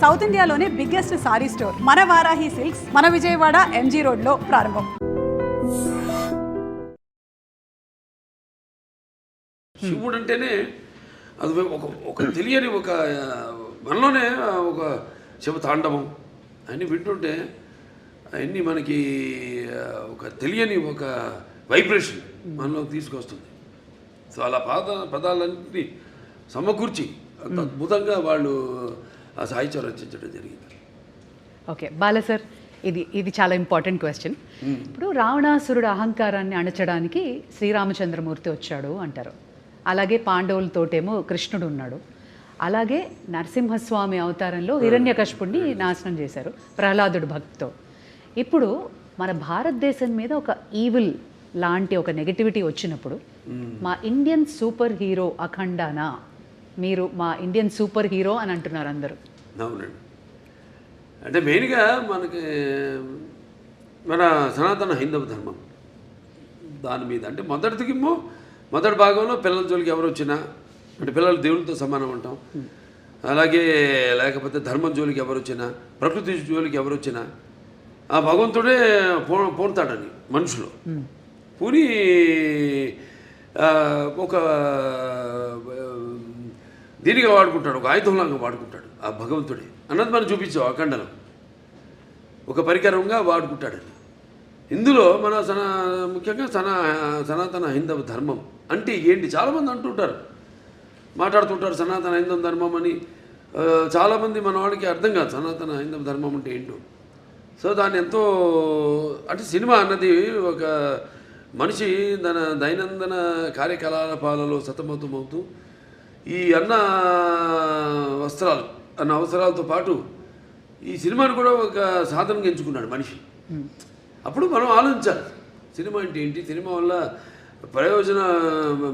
South ఇండియాలోనే biggest sorry store మన Varahi silks మన విజయవాడ ఎంజీ రోడ్లో ప్రారంభం. శివుడు అంటేనే అది ఒక తెలియని ఒక మనలోనే ఒక శివ తాండవం అన్నీ వింటుంటే అన్నీ మనకి ఒక తెలియని ఒక వైబ్రేషన్ మనలోకి తీసుకొస్తుంది. సో అలా పదాలన్నింటినీ సమకూర్చి అంత అద్భుతంగా వాళ్ళు ఆ సాహిత్యం రచించడం జరిగింది. ఓకే బాల సార్, ఇది చాలా ఇంపార్టెంట్ క్వశ్చన్. ఇప్పుడు రావణాసురుడు అహంకారాన్ని అణచడానికి శ్రీరామచంద్రమూర్తి వచ్చాడు అంటారు. అలాగే పాండవులతోటేమో కృష్ణుడు ఉన్నాడు. అలాగే నరసింహస్వామి అవతారంలో హిరణ్యకశిపుణ్ణి నాశనం చేశారు ప్రహ్లాదుడు భక్తితో. ఇప్పుడు మన భారతదేశం మీద ఒక ఈవిల్ లాంటి ఒక నెగటివిటీ వచ్చినప్పుడు మా ఇండియన్ సూపర్ హీరో అఖండానా, మీరు మా ఇండియన్ సూపర్ హీరో అని అంటున్నారు అందరూ. అవునండి. అంటే మెయిన్గా మనకి మన సనాతన హైందవ ధర్మం దాని మీద అంటే మొదటి భాగంలో పిల్లల జోలికి ఎవరు వచ్చినా అంటే పిల్లలు దేవుళ్ళతో సమానం అంటాం. అలాగే లేకపోతే ధర్మం జోలికి ఎవరు వచ్చినా, ప్రకృతి జోలికి ఎవరు వచ్చినా ఆ భగవంతుడే పోతాడని మనుషులు పూని ఒక దీనిగా వాడుకుంటాడు, ఒక ఆయుధంలాగా వాడుకుంటాడు ఆ భగవంతుడే అన్నది మనం చూపించాం. అఖండలో ఒక పరికరంగా వాడుకుంటాడని. ఇందులో మన ముఖ్యంగా సనాతన హైందవ ధర్మం అంటే ఏంటి చాలామంది అంటుంటారు, మాట్లాడుతుంటారు సనాతన హైందవ ధర్మం అని. చాలామంది మన వాళ్ళకి అర్థం కాదు సనాతన హైందవ ధర్మం అంటే ఏంటో. సో దాన్ని ఎంతో అంటే సినిమా అన్నది ఒక మనిషి తన దైనందిన కార్యకలాపాలలో సతమతమవుతూ ఈ అన్న అవసరాలతో పాటు ఈ సినిమాని కూడా ఒక సాధనంగా ఎంచుకున్నాడు మనిషి. అప్పుడు మనం ఆలోచించాలి సినిమా అంటే ఏంటి, సినిమా వల్ల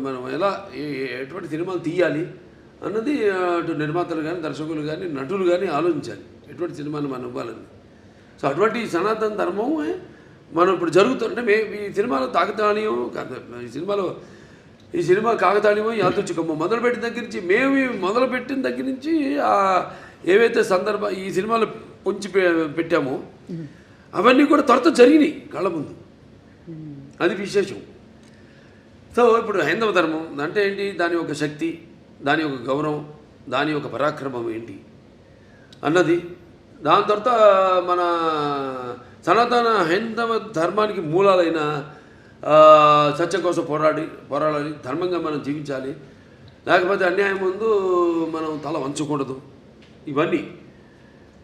మనం ఎలా ఎటువంటి సినిమాలు తీయాలి అన్నది అటు నిర్మాతలు కానీ దర్శకులు కానీ నటులు కానీ ఆలోచించాలి ఎటువంటి సినిమాను మనం ఇవ్వాలని. సో అటువంటి సనాతన ధర్మం మనం ఇప్పుడు జరుగుతుంటే ఈ సినిమాలో తాకతాళీయం ఈ సినిమా కాకతాళీయమో యాదృచ్ఛికమో మొదలుపెట్టిన దగ్గర నుంచి మొదలుపెట్టిన దగ్గర నుంచి ఏవైతే ఈ సినిమాలు పొంచి పెట్టామో అవన్నీ కూడా త్వరతో జరిగినాయి కళ్ళ ముందు. అది విశేషం. సో ఇప్పుడు హైందవ ధర్మం అంటే ఏంటి, దాని యొక్క శక్తి, దాని యొక్క గౌరవం, దాని యొక్క పరాక్రమం ఏంటి అన్నది. దాని తర్వాత మన సనాతన హైందవ ధర్మానికి మూలాలైన సత్యం కోసం పోరాడాలి, ధర్మంగా మనం జీవించాలి, లేకపోతే అన్యాయం ముందు మనం తల వంచకూడదు, ఇవన్నీ.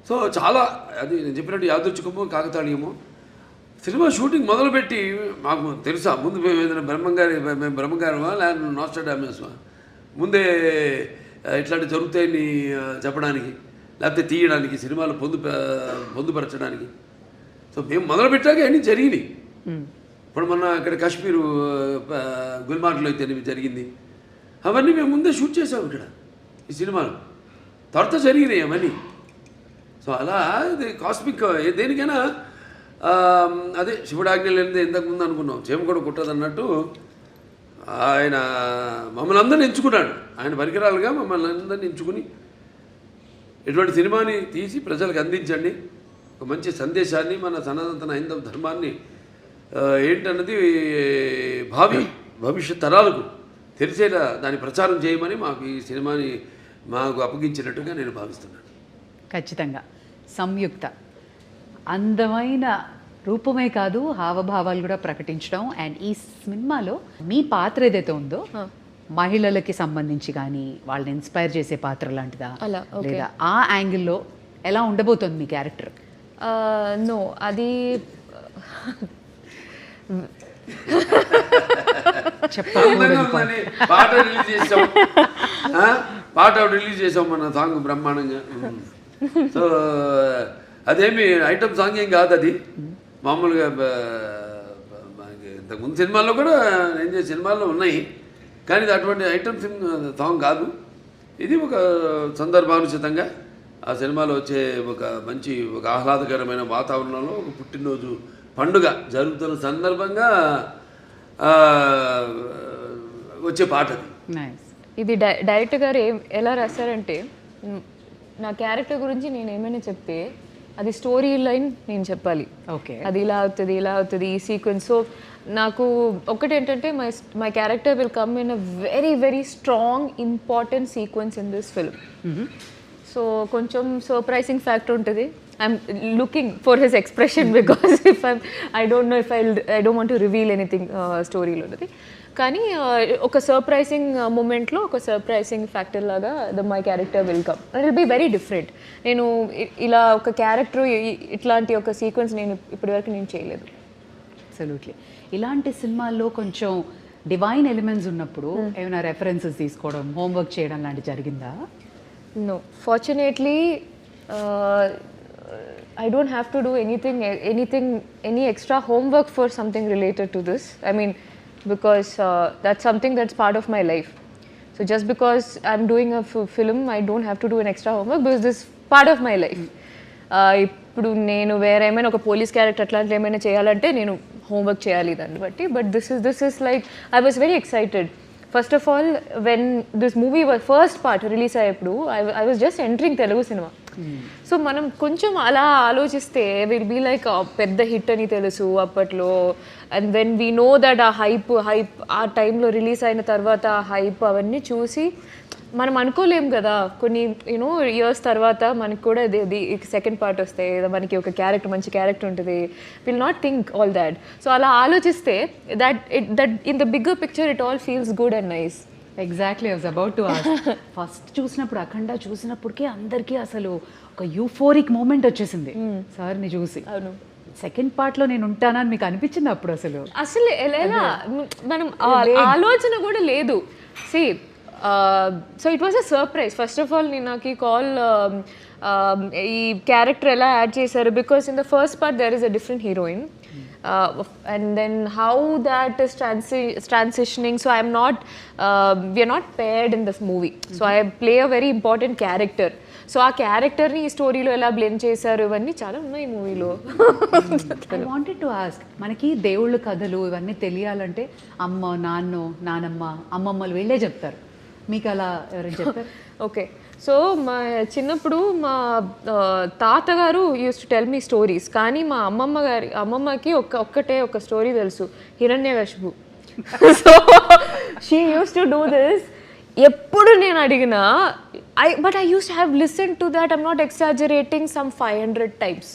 సో చాలా అది నేను చెప్పినట్టు యాదృచ్ఛికమో కాకతాళీయమో సినిమా షూటింగ్ మొదలుపెట్టి మాకు తెలుసా ముందు మేము ఏదైనా బ్రహ్మంగారమా లేకపోతే నాస్ట్రాడామస్మా ముందే ఇట్లాంటి జరుగుతాయని చెప్పడానికి లేకపోతే తీయడానికి సినిమాలు పొందుపరచడానికి. సో మేము మొదలుపెట్టాక అన్నీ జరిగినాయి. ఇప్పుడు మొన్న ఇక్కడ కాశ్మీరు గుల్మార్గ్లో అయితే జరిగింది, అవన్నీ మేము ముందే షూట్ చేసాము ఇక్కడ ఈ సినిమాలు త్వరతో జరిగినాయి అవన్నీ. సో అలా ఇది కాస్మిక్ దేనికైనా అదే శివుడాజ్ఞ లేనిదే ఇంతకుముందు అనుకున్నాం చేమ కూడా కుట్టదు అన్నట్టు ఆయన మమ్మల్ని అందరిని ఎంచుకున్నాడు. ఆయన పరికరాలుగా మమ్మల్ని అందరిని ఎంచుకుని ఇటువంటి సినిమాని తీసి ప్రజలకు అందించండి, ఒక మంచి సందేశాన్ని మన సనాతన హైందవ ధర్మాన్ని ఏంటన్నది భవిష్యత్ తరాలకు తెలిసేలా దాన్ని ప్రచారం చేయమని మాకు ఈ సినిమాని మాకు అప్పగించినట్టుగా నేను భావిస్తున్నాను. ఖచ్చితంగా సంయుక్త అందమైన రూపమే కాదు హావభావాలు కూడా ప్రకటించడం. అండ్ ఈ సినిమాలో మీ పాత్ర ఏదైతే ఉందో మహిళలకి సంబంధించి కానీ వాళ్ళని ఇన్స్పైర్ చేసే పాత్ర లాంటిదా లేదా ఆ యాంగిల్లో ఎలా ఉండబోతుంది మీ క్యారెక్టర్? నో, అది పాట రిలీజ్ చేసాం మన సాంగ్ బ్రహ్మాండంగా. సో అదేమి ఐటమ్ సాంగ్ ఏం కాదు, అది మామూలుగా ఇంతకుముందు సినిమాల్లో కూడా నేను చేసే సినిమాల్లో ఉన్నాయి, కానీ ఇది అటువంటి ఐటమ్ సాంగ్ కాదు. ఇది ఒక సందర్భానుచితంగా ఆ సినిమాలో వచ్చే ఒక ఆహ్లాదకరమైన వాతావరణంలో ఒక పుట్టినరోజు పండుగ జరుగుతున్న సందర్భంగా వచ్చే పాట అది. ఇది డైరెక్టర్ గారు ఎలా రాశారంటే నా క్యారెక్టర్ గురించి నేను ఏమైనా చెప్తే అది స్టోరీ లైన్ నేను చెప్పాలి. ఓకే, అది ఇలా అవుతుంది ఈ సీక్వెన్స్. సో నాకు ఒకటి ఏంటంటే my character will come in a very very strong important sequence in this film. So కొంచెం సర్ప్రైజింగ్ ఫ్యాక్టర్ ఉంటుంది. I'm looking for his expression because if I don't know if I don't want to reveal anything స్టోరీలో ఉన్నది. కానీ ఒక surprising మూమెంట్లో ఒక surprising factor లాగా my character will come. It will be very different. నేను ఇలా ఒక క్యారెక్టర్ ఇట్లాంటి ఒక సీక్వెన్స్ నేను ఇప్పటివరకు నేను చేయలేదు. అబ్సల్యూట్లీ. ఇలాంటి సినిమాల్లో కొంచెం డివైన్ ఎలిమెంట్స్ ఉన్నప్పుడు ఏమైనా రెఫరెన్సెస్ తీసుకోవడం, హోంవర్క్ చేయడం లాంటి జరిగిందా? No, fortunately, I don't have to do any extra homework for something related to this. I mean, because that's something that's part of my life. So just because I'm doing a film, I don't have to do an extra homework because this is part of my life. ఇప్పుడు నేను వేరే ఏమైనా ఒక police character అట్లాంటి ఏమైనా చేయాలంటే నేను homework చేయాలి దాన్ని బట్టి. But this is like I was very excited. First of all when this movie first part release అయ్యేప్పుడు I was just entering Telugu cinema. So మనం కొంచెం అలా ఆలోచిస్తే విల్ బీ లైక్ పెద్ద హిట్ అని తెలుసు అప్పట్లో. And when we know that ఆ హైప్ ఆ టైంలో రిలీజ్ అయిన తర్వాత ఆ హైప్ అవన్నీ చూసి మనం అనుకోలేం కదా కొన్ని ఇయర్స్ తర్వాత మనకి కూడా సెకండ్ పార్ట్ వస్తే మనకి ఒక క్యారెక్టర్ మంచి క్యారెక్టర్ ఉంటుంది. Will not think all that. So అలా ఆలోచిస్తే that in the bigger picture it all feels good and nice. Exactly, I was about to ask. First చూసినప్పుడు అఖండ చూసినప్పటికీ అందరికీ అసలు ఒక యూఫోరిక్ మూమెంట్ వచ్చేసింది సార్ని చూసి. అవును. సెకండ్ పార్ట్లో నేను ఉంటానని మీకు అనిపించింది అప్పుడు? అసలు ఎలా మనం ఆలోచన కూడా లేదు. See so it was a surprise. First of all నేను నాకు ఈ కాల్ ఈ క్యారెక్టర్ ఎలా యాడ్ చేశారు because in the first part there is a different heroine and then how that is transitioning. So I'm not we are not paired in this movie. So I play a very important character. So ఆ క్యారెక్టర్ని ఈ స్టోరీలో ఎలా blend చేశారు ఇవన్నీ చాలా ఉన్నాయి మూవీలో. ఐ వాంటెడ్ టు ఆస్క్, మనకి దేవుళ్ళ కథలు ఇవన్నీ తెలియాలంటే అమ్మ, నానమ్మ, అమ్మమ్మలు వీళ్ళే చెప్తారు. మీకు అలా ఎవరైనా చెప్తారు? ఓకే, సో మా చిన్నప్పుడు మా తాతగారు use to tell me stories. కానీ మా అమ్మమ్మకి ఒక్కటే ఒక స్టోరీ తెలుసు, Hiranyakashipu. So she use to do this. ఎప్పుడు నేను అడిగినా but I use to have listen to that, I'm not exaggerating, some 500 times.